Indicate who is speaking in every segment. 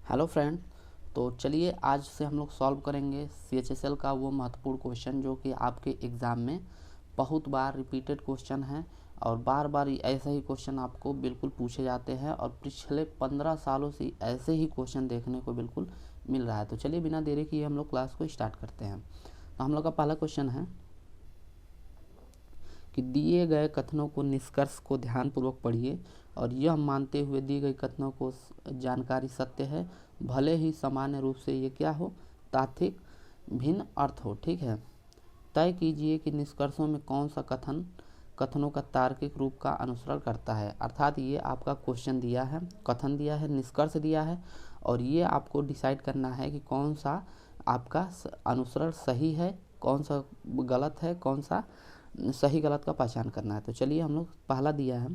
Speaker 1: Hello friend. तो चलिए आज से हम लोग सॉल्व करेंगे CHSL का वो महत्वपूर्ण क्वेश्चन जो कि आपके एग्ज़ाम में बहुत बार रिपीटेड क्वेश्चन है और बार बार ऐसे ही क्वेश्चन आपको बिल्कुल पूछे जाते हैं और पिछले 15 सालों से ऐसे ही क्वेश्चन देखने को बिल्कुल मिल रहा है। तो चलिए बिना देरी किए हम लोग क्लास को स्टार्ट करते हैं। तो हम लोग का पहला क्वेश्चन है कि दिए गए कथनों को निष्कर्ष को ध्यानपूर्वक पढ़िए और यह मानते हुए दी गई कथनों को जानकारी सत्य है, भले ही सामान्य रूप से ये क्या हो, तात्विक भिन्न अर्थ हो। ठीक है, तय कीजिए कि निष्कर्षों में कौन सा कथनों का तार्किक रूप का अनुसरण करता है। अर्थात ये आपका क्वेश्चन दिया है, कथन दिया है, निष्कर्ष दिया है और ये आपको डिसाइड करना है कि कौन सा आपका अनुसरण सही है, कौन सा गलत है, कौन सा सही गलत का पहचान करना है। तो चलिए हम लोग पहला दिया है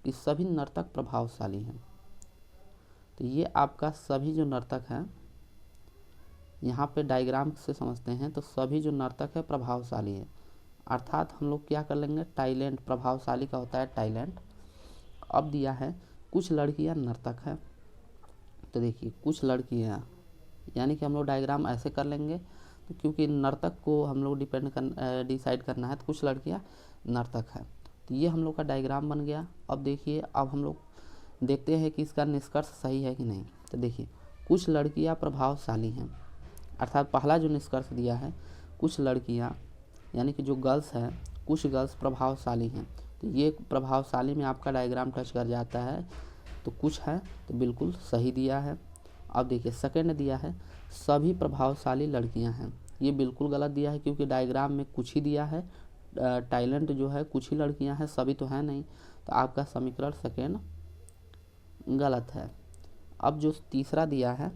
Speaker 1: कि सभी नर्तक प्रभावशाली हैं। तो ये आपका सभी जो नर्तक हैं, यहाँ पे डायग्राम से समझते हैं। तो सभी जो नर्तक है प्रभावशाली है, अर्थात हम लोग क्या कर लेंगे, टैलेंट, प्रभावशाली का होता है टैलेंट। अब दिया है कुछ लड़कियाँ नर्तक हैं। तो देखिए कुछ लड़कियाँ, यानी कि हम लोग डायग्राम ऐसे कर लेंगे तो क्योंकि नर्तक को हम लोग डिसाइड करना है, तो कुछ लड़कियाँ नर्तक हैं। तो ये हम लोग का डायग्राम बन गया। अब देखिए, अब हम लोग देखते हैं कि इसका निष्कर्ष सही है कि नहीं। तो देखिए कुछ लड़कियाँ प्रभावशाली हैं, अर्थात पहला जो निष्कर्ष दिया है कुछ लड़कियाँ, यानी कि जो गर्ल्स हैं, कुछ गर्ल्स प्रभावशाली हैं। तो ये प्रभावशाली में आपका डायग्राम टच कर जाता है, तो कुछ है तो बिल्कुल सही दिया है। अब देखिए सेकंड दिया है सभी प्रभावशाली लड़कियां हैं, ये बिल्कुल गलत दिया है क्योंकि डायग्राम में कुछ ही दिया है, टैलेंट जो है कुछ ही लड़कियां हैं, सभी तो है नहीं। तो आपका समीकरण सेकंड गलत है। अब जो तीसरा दिया है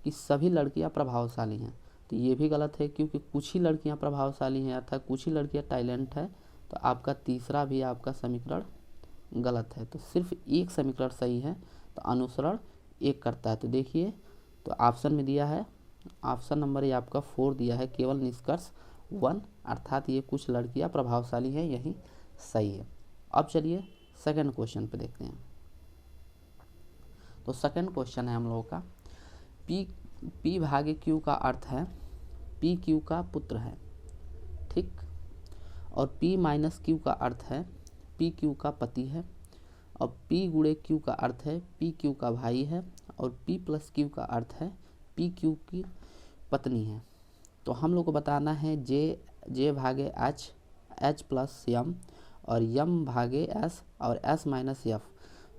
Speaker 1: कि सभी लड़कियां प्रभावशाली हैं, तो ये भी गलत है क्योंकि कुछ ही लड़कियां प्रभावशाली हैं, अर्थात कुछ ही लड़कियां टैलेंट है। तो आपका तीसरा भी आपका समीकरण गलत है। तो सिर्फ एक समीकरण सही है, तो अनुसरण एक करता है। तो देखिए, तो ऑप्शन में दिया है, ऑप्शन नंबर ये आपका 4 दिया है, केवल निष्कर्ष 1, अर्थात ये कुछ लड़कियां प्रभावशाली हैं, यही सही है। अब चलिए सेकंड क्वेश्चन पे देखते हैं। तो सेकंड क्वेश्चन है हम लोगों का P भागे Q का अर्थ है P Q का पुत्र है, ठीक। और P माइनस Q का अर्थ है P Q का पति है। और P गुणे Q का अर्थ है P Q का भाई है। और P प्लस Q का अर्थ है P Q की पत्नी है। तो हम लोग को बताना है J भागे H प्लस M और M भागे S और S माइनस F।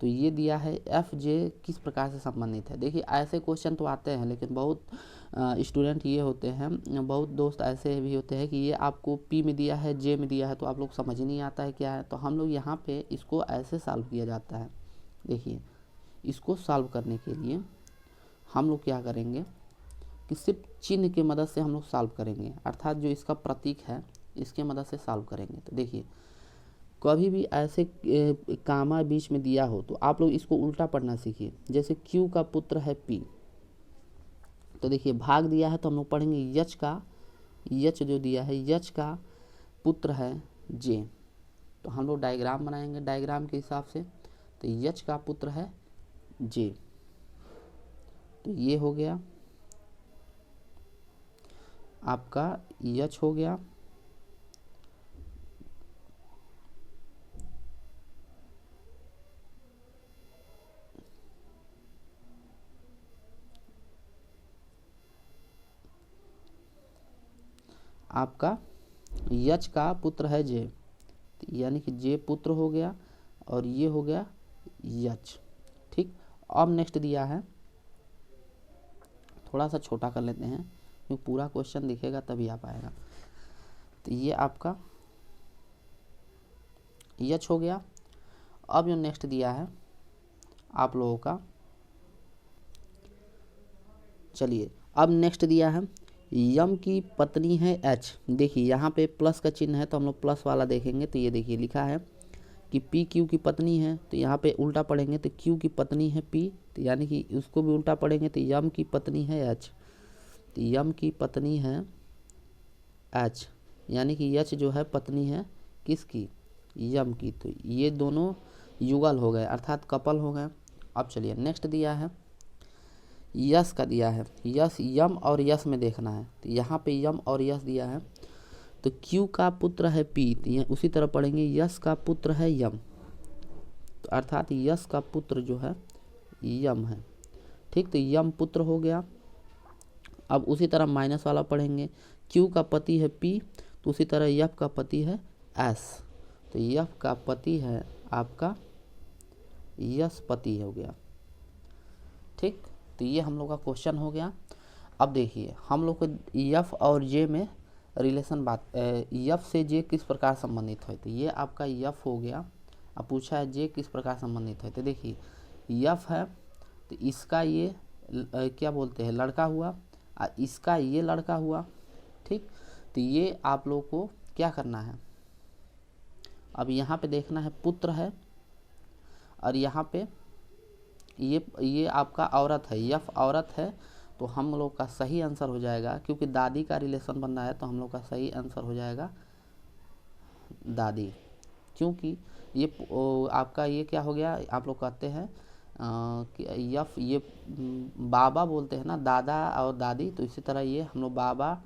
Speaker 1: तो ये दिया है FJ किस प्रकार से संबंधित है। देखिए ऐसे क्वेश्चन तो आते हैं, लेकिन बहुत स्टूडेंट ये होते हैं, बहुत दोस्त ऐसे भी होते हैं कि ये आपको P में दिया है, J में दिया है, तो आप लोग समझ नहीं आता है क्या है। तो हम लोग यहाँ पे इसको ऐसे सॉल्व किया जाता है। देखिए इसको सॉल्व करने के लिए हम लोग क्या करेंगे कि सिर्फ चिन्ह की मदद से हम लोग सॉल्व करेंगे, अर्थात जो इसका प्रतीक है इसके मदद से सॉल्व करेंगे। तो देखिए कभी भी ऐसे कामा बीच में दिया हो तो आप लोग इसको उल्टा पढ़ना सीखिए। जैसे Q का पुत्र है P, तो देखिए भाग दिया है तो हम लोग पढ़ेंगे यच जो दिया है यच का पुत्र है J। तो हम लोग डायग्राम बनाएंगे डायग्राम के हिसाब से। तो यच का पुत्र है J, तो ये हो गया आपका यच हो गया। आपका यच का पुत्र है J, यानी कि J पुत्र हो गया और ये हो गया यच, ठीक। अब नेक्स्ट दिया है, थोड़ा सा छोटा कर लेते हैं क्योंकि पूरा क्वेश्चन दिखेगा तभी आ पाएगा। तो ये आपका यच हो गया। अब जो नेक्स्ट दिया है आप लोगों का, चलिए अब नेक्स्ट दिया है यम की पत्नी है H। देखिए यहाँ पे प्लस का चिन्ह है तो हम लोग प्लस वाला देखेंगे। तो ये देखिए लिखा है कि P Q की पत्नी है, तो यहाँ पे उल्टा पढ़ेंगे तो Q की पत्नी है P, तो यानी कि उसको भी उल्टा पढ़ेंगे तो यम की पत्नी है H। तो यम की पत्नी है H, यानी कि H जो है पत्नी है किसकी, यम की। तो ये दोनों युगल हो गए, अर्थात कपल हो गए। अब चलिए नेक्स्ट दिया है यश का दिया है, यश यम और यश में देखना है, तो यहाँ पे यम और यश दिया है, तो क्यू का पुत्र है पी, तो ये उसी तरह पढ़ेंगे यश का पुत्र है यम, तो अर्थात यश का पुत्र जो है यम है। ठीक, तो यम पुत्र हो गया। अब उसी तरह माइनस वाला पढ़ेंगे, क्यू का पति है पी, तो उसी तरह यफ का पति है एस, तो यफ का पति है आपका यश पति हो गया। ठीक, तो ये हम लोग का क्वेश्चन हो गया। अब देखिए हम लोग को यफ और जे में रिलेशन बात, यफ से जे किस प्रकार संबंधित है, तो ये आपका यफ हो गया। अब पूछा है जे किस प्रकार संबंधित है, तो देखिए यफ है तो इसका ये क्या बोलते हैं लड़का हुआ, इसका ये लड़का हुआ। ठीक, तो ये आप लोग को क्या करना है, अब यहाँ पे देखना है पुत्र है, और यहाँ पे ये आपका औरत है, यफ औरत है, तो हम लोग का सही आंसर हो जाएगा, क्योंकि दादी का रिलेशन बन रहा है तो हम लोग का सही आंसर हो जाएगा दादी। क्योंकि ये आपका ये क्या हो गया, आप लोग कहते हैं कि यफ ये बाबा बोलते हैं ना, दादा और दादी, तो इसी तरह ये हम लोग बाबा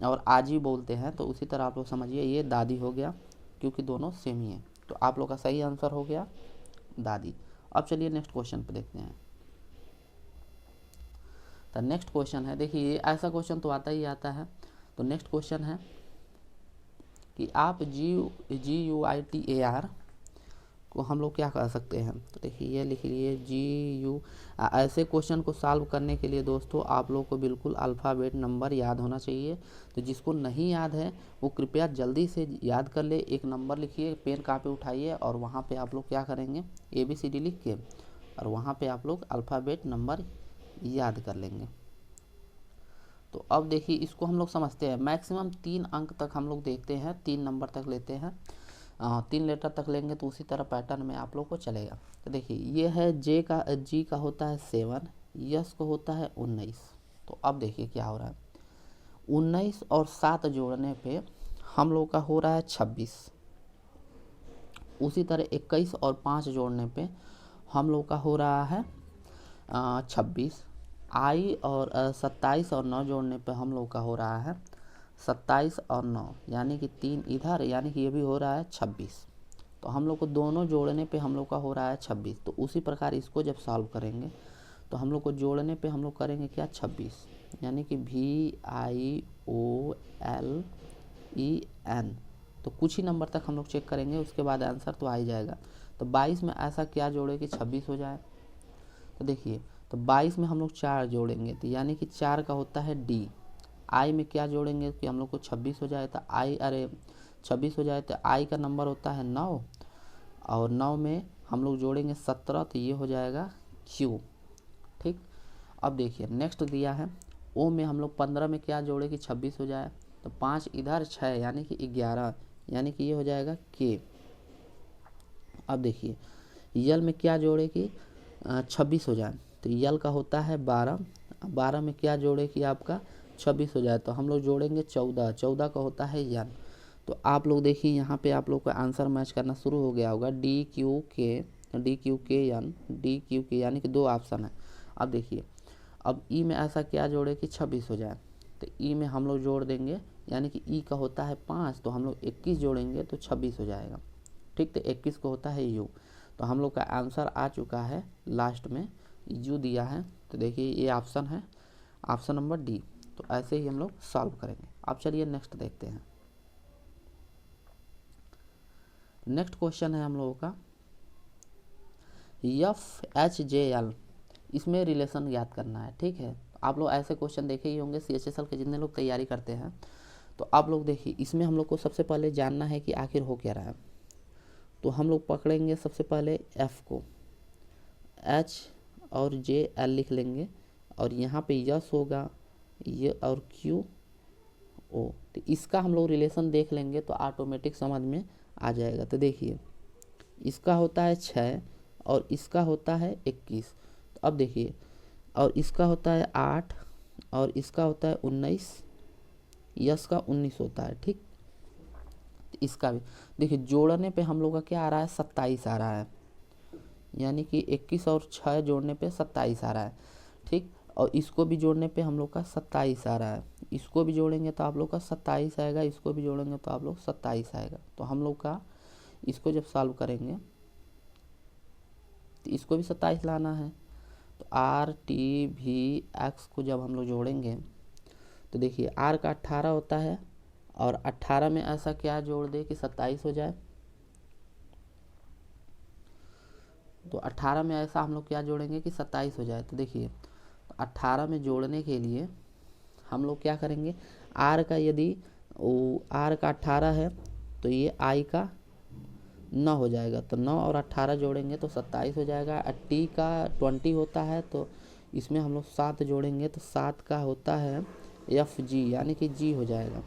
Speaker 1: और आजी बोलते हैं, तो उसी तरह आप लोग समझिए ये दादी हो गया, क्योंकि दोनों सेम ही है। तो आप लोग का सही आंसर हो गया दादी। अब चलिए नेक्स्ट क्वेश्चन पे देखते हैं। तो नेक्स्ट क्वेश्चन है, देखिए ऐसा क्वेश्चन तो आता ही आता है। तो नेक्स्ट क्वेश्चन है कि आप GUITAR को हम लोग क्या कर सकते हैं, तो देखिए ये लिख लिए ऐसे क्वेश्चन को सॉल्व करने के लिए दोस्तों आप लोग को बिल्कुल अल्फ़ाबेट नंबर याद होना चाहिए। तो जिसको नहीं याद है वो कृपया जल्दी से याद कर ले, एक नंबर लिखिए, पेन कापी उठाइए और वहाँ पे आप लोग क्या करेंगे ABCD लिख के, और वहाँ पे आप लोग अल्फ़ाबेट नंबर याद कर लेंगे। तो अब देखिए इसको हम लोग समझते हैं, मैक्सिमम 3 अंक तक हम लोग देखते हैं, 3 नंबर तक लेते हैं, 3 लेटर तक लेंगे, तो उसी तरह पैटर्न में आप लोग को चलेगा। तो देखिए ये है जी का होता है 7, यस को होता है 19। तो अब देखिए क्या हो रहा है, 19 और 7 जोड़ने पे हम लोग का हो रहा है 26। उसी तरह 21 और 5 जोड़ने पे हम लोग का हो रहा है 26। आई और 27 और 9 जोड़ने पे हम लोग का हो रहा है 27 और 9, यानी कि 3 इधर, यानी कि ये भी हो रहा है 26। तो हम लोग को दोनों जोड़ने पे हम लोग का हो रहा है 26। तो उसी प्रकार इसको जब सॉल्व करेंगे तो हम लोग को जोड़ने पे हम लोग करेंगे क्या 26, यानी कि VIOLEN। तो कुछ ही नंबर तक हम लोग चेक करेंगे, उसके बाद आंसर तो आ ही जाएगा। तो 22 में ऐसा क्या जोड़े कि 26 हो जाए, तो देखिए तो 22 में हम लोग 4 जोड़ेंगे, तो यानी कि 4 का होता है D। आई में क्या जोड़ेंगे कि हम लोग को 26 हो जाए, तो 26 हो जाए, तो आई का नंबर होता है 9, और 9 में हम लोग जोड़ेंगे 17, तो ये हो जाएगा Q। ठीक, अब देखिए नेक्स्ट दिया है O में हम लोग 15 में क्या जोड़े कि 26 हो जाए, तो 5 इधर 6 यानी कि 11, यानी कि ये हो जाएगा K। अब देखिए यल में क्या जोड़े कि 26 हो जाए, तो यल का होता है 12, 12 में क्या जोड़े कि आपका 26 हो जाए, तो हम लोग जोड़ेंगे 14, 14 का होता है यन। तो आप लोग देखिए यहाँ पे आप लोग का आंसर मैच करना शुरू हो गया होगा, DQK यानी कि 2 ऑप्शन है। अब देखिए अब ई में ऐसा क्या जोड़े कि 26 हो जाए, तो ई में हम लोग जोड़ देंगे, यानी कि ई का होता है 5, तो हम लोग 21 जोड़ेंगे तो 26 हो जाएगा। ठीक, तो 21 को होता है यू। तो हम लोग का आंसर आ चुका है, लास्ट में यू दिया है। तो देखिए ये ऑप्शन है, ऑप्शन नंबर डी। तो ऐसे ही हम लोग सॉल्व करेंगे। अब चलिए नेक्स्ट देखते हैं। नेक्स्ट क्वेश्चन है हम लोगों का FHJL, इसमें रिलेशन याद करना है। ठीक है, आप लोग ऐसे क्वेश्चन देखे ही होंगे, CHSL के जितने लोग तैयारी करते हैं। तो आप लोग देखिए इसमें हम लोग को सबसे पहले जानना है कि आखिर हो क्या रहा है। तो हम लोग पकड़ेंगे सबसे पहले F को, H और JL लिख लेंगे, और यहाँ पे यस होगा ये और Q O। तो इसका हम लोग रिलेशन देख लेंगे तो ऑटोमेटिक समझ में आ जाएगा। तो देखिए इसका होता है 6 और इसका होता है 21। तो अब देखिए और इसका होता है 8 और इसका होता है 19, यस का 19 होता है। ठीक, तो इसका भी देखिए जोड़ने पे हम लोग का क्या आ रहा है 27 आ रहा है, यानी कि 21 और 6 जोड़ने पे 27 आ रहा है। ठीक, और इसको भी जोड़ने पे हम लोग का 27 आ रहा है। इसको भी जोड़ेंगे तो आप लोग का 27 आएगा, इसको भी जोड़ेंगे तो आप लोग 27 आएगा। तो हम लोग का इसको जब सॉल्व करेंगे तो इसको भी 27 लाना है। तो आर टी भी एक्स को जब हम लोग जोड़ेंगे तो देखिए आर का 18 होता है और 18 में ऐसा क्या जोड़ दे कि 27 हो जाए। तो 18 में ऐसा हम लोग क्या जोड़ेंगे कि 27 हो जाए। तो देखिए 18 में जोड़ने के लिए हम लोग क्या करेंगे, आर का यदि आर का 18 है तो ये आई का 9 हो जाएगा। तो 9 और 18 जोड़ेंगे तो 27 हो जाएगा। टी का 20 होता है तो इसमें हम लोग 7 जोड़ेंगे तो 7 का होता है एफ जी, यानी कि जी हो जाएगा।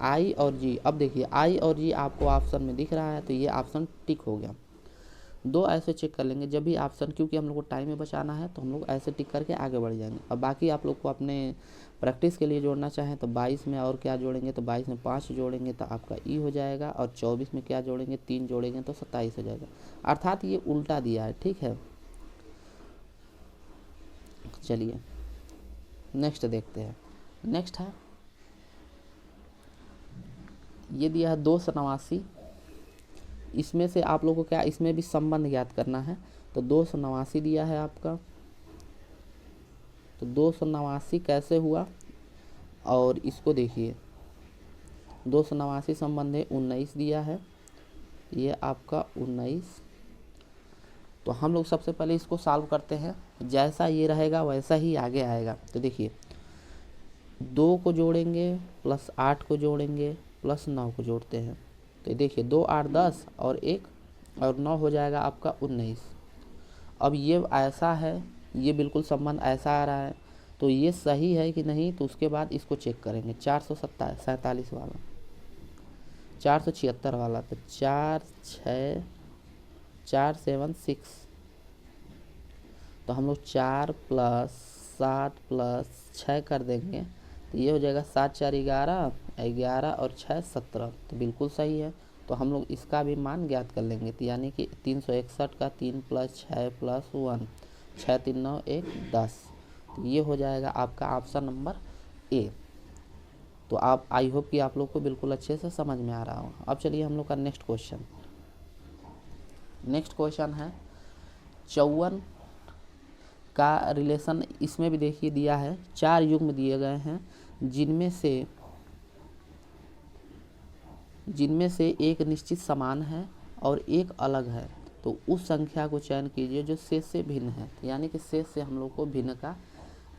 Speaker 1: आई और जी, अब देखिए आई और जी आपको ऑप्शन में दिख रहा है तो ये ऑप्शन टिक हो गया। दो ऐसे चेक कर लेंगे जब भी ऑप्शन, क्योंकि हम लोग को टाइम में बचाना है तो हम लोग ऐसे टिक करके आगे बढ़ जाएंगे। अब बाकी आप लोग को अपने प्रैक्टिस के लिए जोड़ना चाहें तो 22 में और क्या जोड़ेंगे, तो 22 में 5 जोड़ेंगे तो आपका ई हो जाएगा, और 24 में क्या जोड़ेंगे, 3 जोड़ेंगे तो 27 हो जाएगा। अर्थात ये उल्टा दिया है, ठीक है। चलिए नेक्स्ट देखते हैं। नेक्स्ट है ये दिया है 289। इसमें से आप लोगों को क्या, इसमें भी संबंध ज्ञात करना है। तो 289 दिया है आपका, तो 289 कैसे हुआ, और इसको देखिए 289 संबंध है 19 दिया है, ये आपका 19। तो हम लोग सबसे पहले इसको सॉल्व करते हैं, जैसा ये रहेगा वैसा ही आगे आएगा। तो देखिए 2 को जोड़ेंगे प्लस 8 को जोड़ेंगे प्लस 9 को जोड़ते हैं। तो देखिए 2 8 10 और 1 और 9 हो जाएगा आपका 19। अब ये ऐसा है, ये बिल्कुल संबंध ऐसा आ रहा है, तो ये सही है कि नहीं, तो उसके बाद इसको चेक करेंगे। 447 वाला, 476 वाला, तो 4 6 4 7 6, तो हम लोग 4 प्लस 7 प्लस 6 कर देंगे तो ये हो जाएगा 7 4 11 11 और 6 17, तो बिल्कुल सही है। तो हम लोग इसका भी मान ज्ञात कर लेंगे, तो यानी कि 361 का 3 प्लस 6 प्लस 1, 6 3 9 1 10, तो ये हो जाएगा आपका ऑप्शन नंबर ए। तो आप आई होप कि आप लोग को बिल्कुल अच्छे से समझ में आ रहा हो। अब चलिए हम लोग का नेक्स्ट क्वेश्चन। नेक्स्ट क्वेश्चन है 54 का रिलेशन। इसमें भी देखिए दिया है 4 युग्म दिए गए हैं, जिनमें से एक निश्चित समान है और एक अलग है। तो उस संख्या को चयन कीजिए जो शेष से भिन्न है, यानी कि शेष से हम लोग को भिन्न का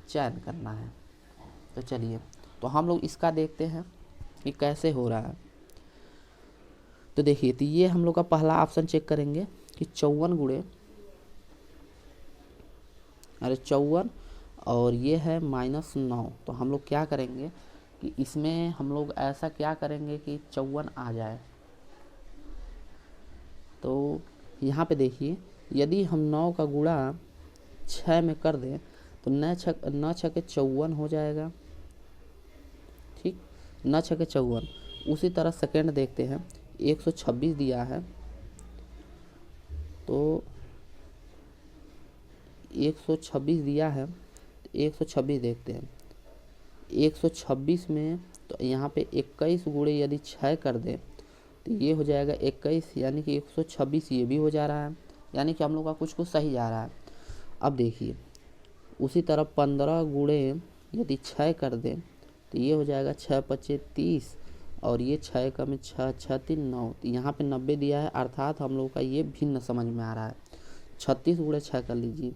Speaker 1: चयन करना है। तो चलिए तो हम लोग इसका देखते हैं कि कैसे हो रहा है। तो देखिए तो ये हम लोग का पहला ऑप्शन चेक करेंगे कि 54 और ये है -9। तो हम लोग क्या करेंगे कि इसमें हम लोग ऐसा क्या करेंगे कि 54 आ जाए। तो यहाँ पे देखिए यदि हम 9 का गुणा 6 में कर दें तो 9 6 के 54 हो जाएगा, ठीक, 9 6 के 54। उसी तरह सेकेंड देखते हैं, 126 दिया है, तो 126 दिया है, 126 देखते हैं। 126 में तो यहाँ पे 21 गुणे यदि 6 कर दें तो ये हो जाएगा 21, यानी कि 126 ये भी हो जा रहा है, यानी कि हम लोग का कुछ सही जा रहा है। अब देखिए उसी तरह 15 गुणे यदि 6 कर दें तो ये हो जाएगा 6 25 30, और ये 6 का में 6 6 3 9, तो यहाँ पे 90 दिया है, अर्थात हम लोग का ये भिन्न समझ में आ रहा है। 36 गुणे 6 कर लीजिए,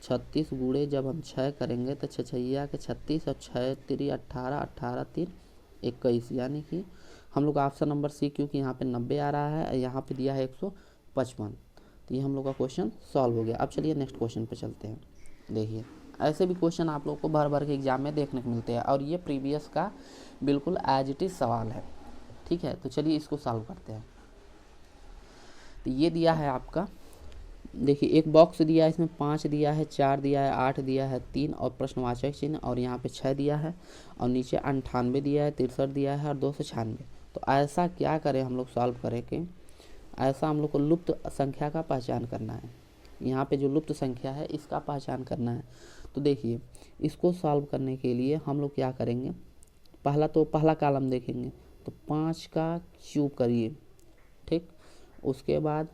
Speaker 1: 36 गुणे जब हम 6 करेंगे तो 6 6 के 36 और 6 3 18 18 3 21, यानी कि हम लोग ऑप्शन नंबर सी, क्योंकि यहाँ पे 90 आ रहा है, यहाँ पे दिया है 155। तो ये हम लोग का क्वेश्चन सॉल्व हो गया। अब चलिए नेक्स्ट क्वेश्चन पे चलते हैं। देखिए ऐसे भी क्वेश्चन आप लोग को भर भर के एग्जाम में देखने को मिलते हैं, और ये प्रीवियस का बिल्कुल एज इट इज सवाल है, ठीक है। तो चलिए इसको सॉल्व करते हैं। तो ये दिया है आपका, देखिए एक बॉक्स दिया है, इसमें 5 दिया है, 4 दिया है, 8 दिया है, 3 और प्रश्नवाचक चिन्ह, और यहाँ पे 6 दिया है, और नीचे 98 दिया है, 63 दिया है और 296। तो ऐसा क्या करें हम लोग सॉल्व करें कि ऐसा हम लोग को लुप्त संख्या का पहचान करना है। यहाँ पे जो लुप्त संख्या है इसका पहचान करना है। तो देखिए इसको सॉल्व करने के लिए हम लोग क्या करेंगे, पहला कॉलम देखेंगे तो 5 का क्यूब करिए, ठीक। उसके बाद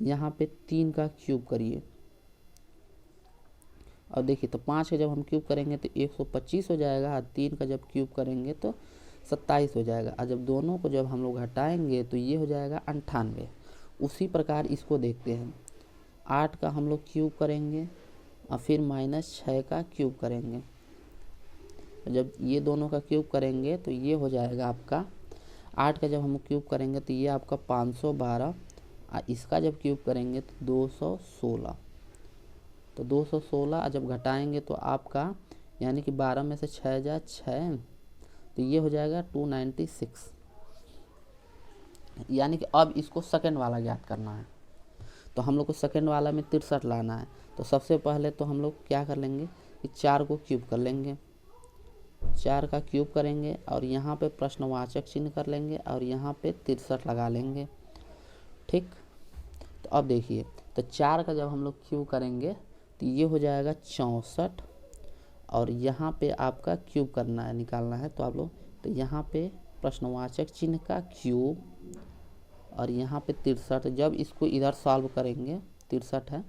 Speaker 1: यहाँ पे 3 का क्यूब करिए और देखिए तो 5 का जब हम क्यूब करेंगे तो 125 हो जाएगा और 3 का जब क्यूब करेंगे तो 27 हो जाएगा और जब दोनों को जब हम लोग हटाएंगे तो ये हो जाएगा 98। उसी प्रकार इसको देखते हैं, 8 का हम लोग क्यूब करेंगे और फिर -6 का क्यूब करेंगे। जब ये दोनों का क्यूब करेंगे तो ये हो जाएगा आपका 8 का जब हम क्यूब करेंगे तो ये आपका 512 और इसका जब क्यूब करेंगे तो 216। तो 216 जब घटाएंगे तो आपका यानी कि 12 में से 6 जा 6 तो ये हो जाएगा 296। यानी कि अब इसको सेकंड वाला ज्ञात करना है तो हम लोग को सेकंड वाला में 63 लाना है। तो सबसे पहले तो हम लोग क्या कर लेंगे कि 4 को क्यूब कर लेंगे, 4 का क्यूब करेंगे और यहाँ पे प्रश्नवाचक चिन्ह कर लेंगे और यहाँ पे 63 लगा लेंगे, ठीक। तो अब देखिए तो 4 का जब हम लोग क्यूब करेंगे तो ये हो जाएगा 64 और यहाँ पे आपका क्यूब करना है, निकालना है तो आप लोग तो यहाँ पे प्रश्नवाचक चिन्ह का क्यूब और यहाँ पे 63। जब इसको इधर सॉल्व करेंगे 63 है,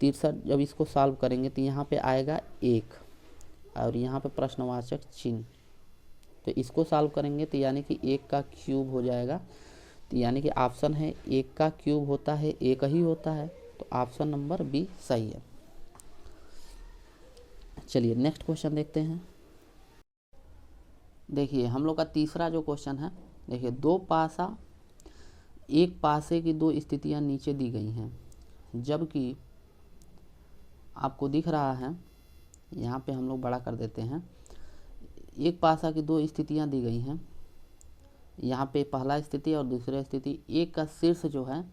Speaker 1: 63 जब इसको सॉल्व करेंगे तो यहाँ पे आएगा 1 और यहाँ पे प्रश्नवाचक चिन्ह। तो इसको सॉल्व करेंगे तो यानी कि 1 का क्यूब हो जाएगा, तो यानी कि ऑप्शन है 1 का क्यूब होता है 1 ही होता है, तो ऑप्शन नंबर बी सही है। चलिए नेक्स्ट क्वेश्चन देखते हैं। देखिए हम लोग का तीसरा जो क्वेश्चन है, देखिए एक पासे की 2 स्थितियां नीचे दी गई हैं, जबकि आपको दिख रहा है यहाँ पे हम लोग बड़ा कर देते हैं, एक पासा की 2 स्थितियां दी गई हैं। यहाँ पे पहला स्थिति और दूसरी स्थिति, एक का शीर्ष जो है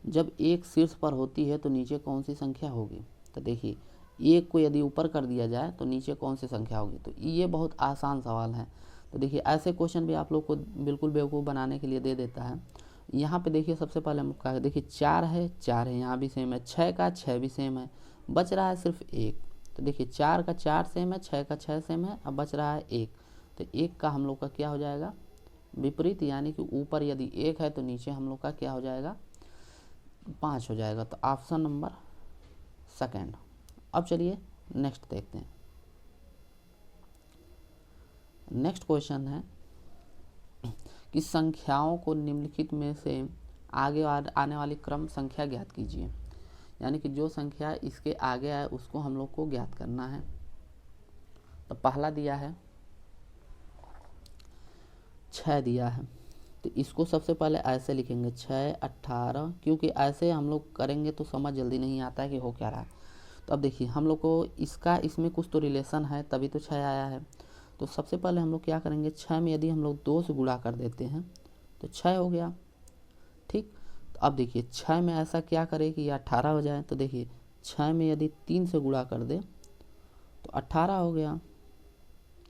Speaker 1: जब एक शीर्ष पर होती है तो नीचे कौन सी संख्या होगी। तो देखिए एक को यदि ऊपर कर दिया जाए तो नीचे कौन सी संख्या होगी। तो ये बहुत आसान सवाल है। तो देखिए ऐसे क्वेश्चन भी आप लोग को बिल्कुल बेवकूफ़ बनाने के लिए दे देता है। यहाँ पे देखिए सबसे पहले हम कहा देखिए 4 है यहाँ भी सेम है, 6 का 6 भी सेम है, बच रहा है सिर्फ 1। तो देखिए 4 का 4 सेम है, 6 का 6 सेम है, अब बच रहा है 1। तो 1 का हम लोग का क्या हो जाएगा विपरीत, यानी कि ऊपर यदि 1 है तो नीचे हम लोग का क्या हो जाएगा 5 हो जाएगा। तो ऑप्शन नंबर सेकंड। अब चलिए नेक्स्ट देखते हैं। नेक्स्ट क्वेश्चन है कि संख्याओं को निम्नलिखित में से आगे आने वाली क्रम संख्या ज्ञात कीजिए। यानी कि जो संख्या इसके आगे आए उसको हम लोग को ज्ञात करना है। तो पहला दिया है 6 दिया है, तो इसको सबसे पहले ऐसे लिखेंगे 6 18, क्योंकि ऐसे हम लोग करेंगे तो समझ जल्दी नहीं आता है कि हो क्या रहा है। तो अब देखिए हम लोग को इसमें कुछ तो रिलेशन है तभी तो 6 आया है। तो सबसे पहले हम लोग क्या करेंगे, 6 में यदि हम लोग 2 से गुणा कर देते हैं तो 6 हो गया, ठीक। तो अब देखिए 6 में ऐसा क्या करे कि ये 18 हो जाए। तो देखिए 6 में यदि 3 से गुणा कर दे तो 18 हो गया,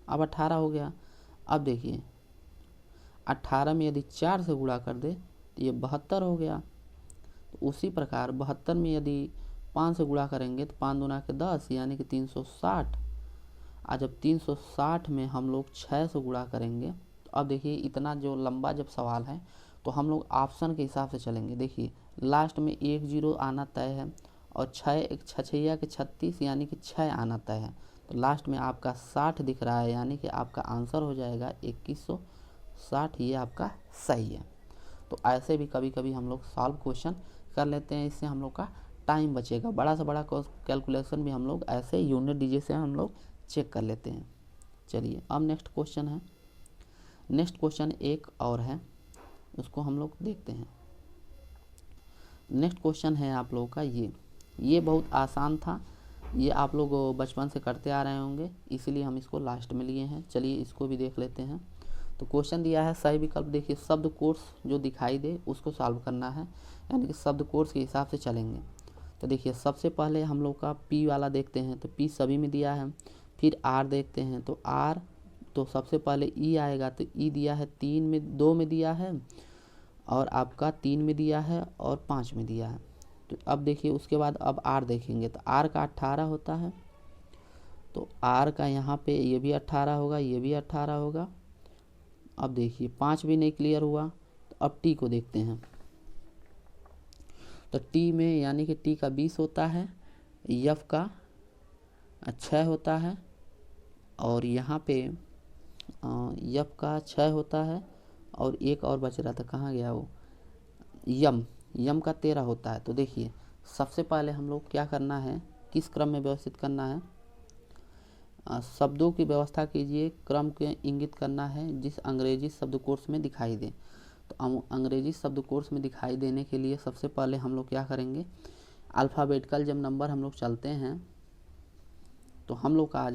Speaker 1: अब 18 हो गया। अब देखिए 18 में यदि 4 से गुणा कर दे तो ये 72 हो गया। तो उसी प्रकार 72 में यदि 5 से गुणा करेंगे तो 5 दूना के 10 यानी कि 360। आज जब 360 में हम लोग 6 से गुणा करेंगे तो अब देखिए इतना जो लंबा जब सवाल है तो हम लोग ऑप्शन के हिसाब से चलेंगे। देखिए लास्ट में 1 0 आना तय है और 6 एक 6 के 36 यानी कि 6 आना तय है। तो लास्ट में आपका 60 दिख रहा है, यानी कि आपका आंसर हो जाएगा 2160। ये आपका सही है। तो ऐसे भी कभी कभी हम लोग सॉल्व क्वेश्चन कर लेते हैं, इससे हम लोग का टाइम बचेगा। बड़ा से बड़ा कैलकुलेशन भी हम लोग ऐसे यूनिट डीजिट से हम लोग चेक कर लेते हैं। चलिए अब नेक्स्ट क्वेश्चन है। नेक्स्ट क्वेश्चन एक और है, उसको हम लोग देखते हैं। नेक्स्ट क्वेश्चन है आप लोगों का ये बहुत आसान था, ये आप लोग बचपन से करते आ रहे होंगे, इसीलिए हम इसको लास्ट में लिए हैं। चलिए इसको भी देख लेते हैं। तो क्वेश्चन दिया है सही विकल्प, देखिए शब्द कोर्स जो दिखाई दे उसको सॉल्व करना है, यानी कि शब्द कोर्स के हिसाब से चलेंगे। तो देखिए सबसे पहले हम लोग का पी वाला देखते हैं, तो पी सभी में दिया है। फिर आर देखते हैं, तो आर तो सबसे पहले ई आएगा, तो ई दिया है 3 में 2 में दिया है और आपका 3 में दिया है और 5 में दिया है। तो अब देखिए उसके बाद अब आर देखेंगे, तो आर का 18 होता है तो आर का यहाँ पे ये भी 18 होगा, ये भी 18 होगा। अब देखिए 5 भी नहीं क्लियर हुआ, तो अब टी को देखते हैं। तो टी में यानी कि टी का 20 होता है, एफ का 6 होता है, और यहाँ पे एफ का 6 होता है, और एक और बच रहा था, कहाँ गया वो, यम का 13 होता है। तो देखिए सबसे पहले हम लोग क्या करना है, किस क्रम में व्यवस्थित करना है, शब्दों की व्यवस्था कीजिए, क्रम के इंगित करना है जिस अंग्रेजी शब्दकोश में दिखाई दे। तो अंग्रेजी शब्दकोश में दिखाई देने के लिए सबसे पहले हम लोग क्या करेंगे, अल्फ़ाबेटिकल जब नंबर हम लोग चलते हैं तो हम लोग का आ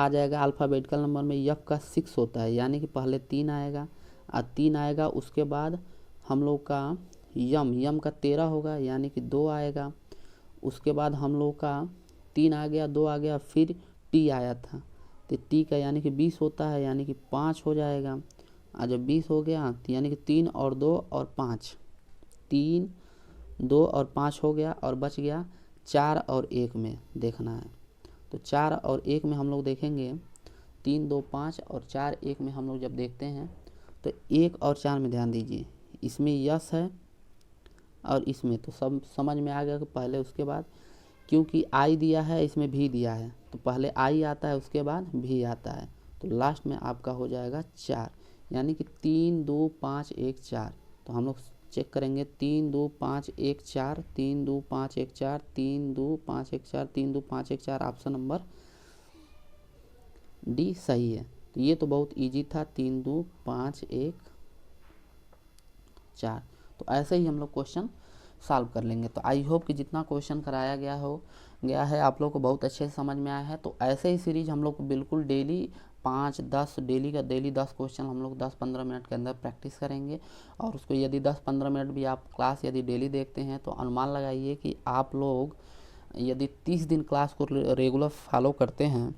Speaker 1: जाएगा अल्फ़ाबेटिकल नंबर में एफ का 6 होता है, यानी कि पहले 3 आएगा, 3 आएगा, उसके बाद हम लोग का यम का 13 होगा, यानी कि 2 आएगा, उसके बाद हम लोग का 3 आ गया, 2 आ गया, फिर टी आया था, तो टी का यानी कि 20 होता है, यानी कि 5 हो जाएगा। और जब 20 हो गया तो यानी कि 3 और 2 और 5, 3, 2 और 5 हो गया, और बच गया 4 और 1 में देखना है। तो 4 और 1 में हम लोग देखेंगे, 3, 2, 5 और 4, 1 में हम लोग जब देखते हैं तो 1 और 4 में ध्यान दीजिए, इसमें यस है और इसमें, तो सब समझ में आ गया कि पहले उसके बाद, क्योंकि आई दिया है इसमें भी दिया है, तो पहले आई आता है उसके बाद भी आता है, तो लास्ट में आपका हो जाएगा 4, यानी कि 3, 2, 5, 1, 4। तो हम लोग चेक करेंगे, 3, 2, 5, 1, 4, 3, 2, 5, 1, 4, 3, 2, 5, 1, 4, 3, 2, 5, 1, 4, ऑप्शन नंबर डी सही है। तो ये तो बहुत इजी था, 3, 2, 5, 1, 4। तो ऐसे ही हम लोग क्वेश्चन सॉल्व कर लेंगे। तो आई होप कि जितना क्वेश्चन कराया गया है आप लोग को बहुत अच्छे से समझ में आया है। तो ऐसे ही सीरीज हम लोग को बिल्कुल डेली 5-10 डेली 10 क्वेश्चन हम लोग 10-15 मिनट के अंदर प्रैक्टिस करेंगे। और उसको यदि 10-15 मिनट भी आप क्लास यदि डेली देखते हैं तो अनुमान लगाइए कि आप लोग यदि 30 दिन क्लास को रेगुलर फॉलो करते हैं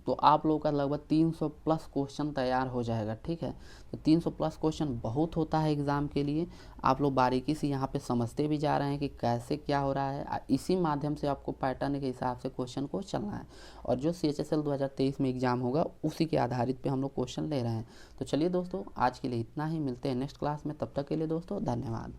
Speaker 1: तो आप लोगों का लगभग 300 प्लस क्वेश्चन तैयार हो जाएगा। ठीक है, तो 300 प्लस क्वेश्चन बहुत होता है एग्ज़ाम के लिए। आप लोग बारीकी से यहाँ पे समझते भी जा रहे हैं कि कैसे क्या हो रहा है। इसी माध्यम से आपको पैटर्न के हिसाब से क्वेश्चन को चलना है, और जो CHSL 2023 में एग्ज़ाम होगा उसी के आधारित पे हम लोग क्वेश्चन ले रहे हैं। तो चलिए दोस्तों, आज के लिए इतना ही, मिलते हैं नेक्स्ट क्लास में। तब तक के लिए दोस्तों धन्यवाद।